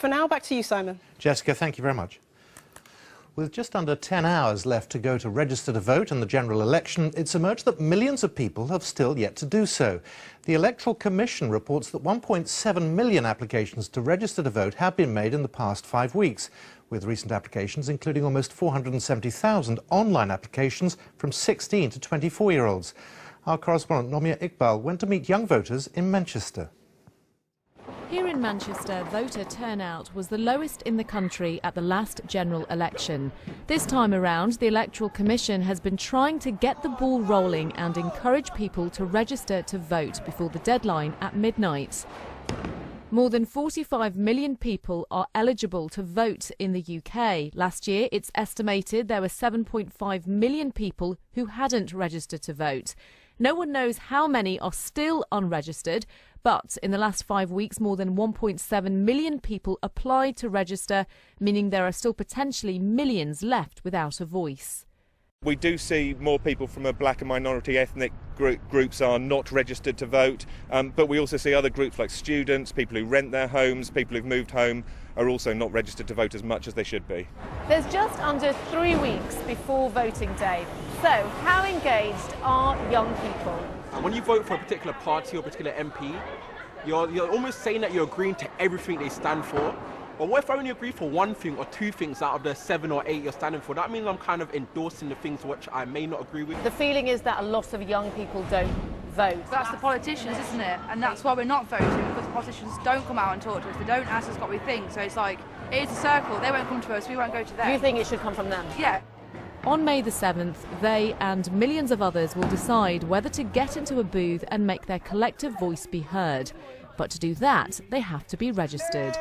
For now, back to you, Simon. Jessica, thank you very much. With just under 10 hours left to go to register to vote in the general election, it's emerged that millions of people have still yet to do so. The Electoral Commission reports that 1.7 million applications to register to vote have been made in the past 5 weeks, with recent applications including almost 470,000 online applications from 16 to 24-year-olds. Our correspondent Nomia Iqbal went to meet young voters in Manchester. Here in Manchester, voter turnout was the lowest in the country at the last general election. This time around, the Electoral Commission has been trying to get the ball rolling and encourage people to register to vote before the deadline at midnight. More than 45 million people are eligible to vote in the UK. Last year, it's estimated there were 7.5 million people who hadn't registered to vote. No one knows how many are still unregistered, but in the last 5 weeks, more than 1.7 million people applied to register, meaning there are still potentially millions left without a voice. We do see more people from a black and minority ethnic groups are not registered to vote, but we also see other groups like students, people who rent their homes, people who've moved home are also not registered to vote as much as they should be. There's just under 3 weeks before voting day. So, how engaged are young people? When you vote for a particular party or a particular MP, you're almost saying that you're agreeing to everything they stand for. But what if I only agree for one thing or two things out of the 7 or 8 you're standing for? That means I'm kind of endorsing the things which I may not agree with. The feeling is that a lot of young people don't vote. That's the politicians, isn't it? And that's why we're not voting, because the politicians don't come out and talk to us. They don't ask us what we think. So it's like, it is a circle. They won't come to us, we won't go to them. Do you think it should come from them? Yeah. On May the 7th, they and millions of others will decide whether to get into a booth and make their collective voice be heard. But to do that, they have to be registered.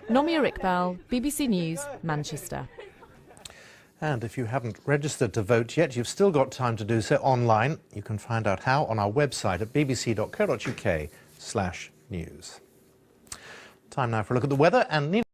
Nomia Iqbal, BBC News, Manchester. And if you haven't registered to vote yet, you've still got time to do so online. You can find out how on our website at bbc.co.uk/news. Time now for a look at the weather and Nina